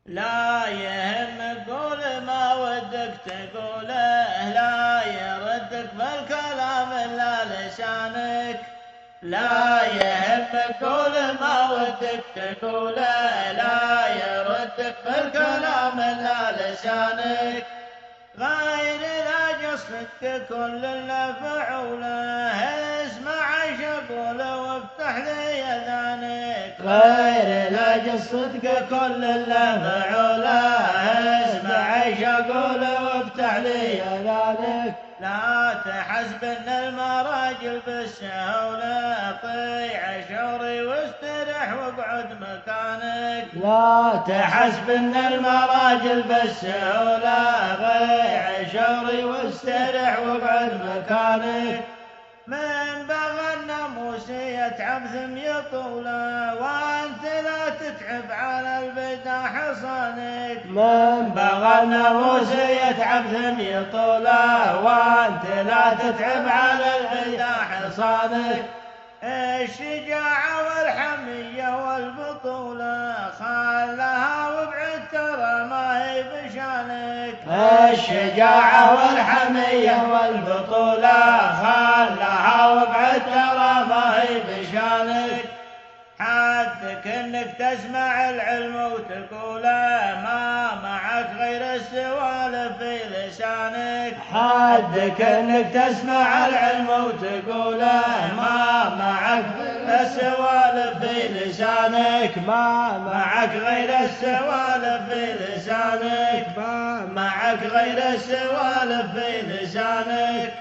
لا يهم قول ما ودك تقوله، لا يردك بالكلام إلا لسانك. لا يهم قول ما ودك تقوله، لا يردك بالكلام إلا لسانك. غير لا قصدك كل اللي فعوله، اسمع ايش اقوله وافتح لي اذانك. غير لا قصدك كل اللي فعوله، اسمع ايش اقوله وافتح لي اذانك. لا تحسب ان المراجل بالسهولة، طيع شعري واسترح واقعد مكانك. لا تحسب ان المراجل بالسهولة، طيع شعري واسترح واقعد مكانك. من بغى الناموس يتعب ثم يطوله، وانت لا تتعب على البدا حصانك. من بغى الناموس يتعب ثم يطوله، وانت لا تتعب على البدا حصانك. الشجاعة والحمية والبطولة خلها وابعد ترى ما هي بشانك. الشجاعة والحمية والبطولة خلها وابعد ترى ما هي بشانك. حدك انك تسمع العلم وتقوله، ما معك غير السوالف في لسانك. حدك انك تسمع العلم وتقوله، ما معك غير السوالف في لسانك. ما معك غير السوالف في لسانك. ما معك غير السوالف في لسانك.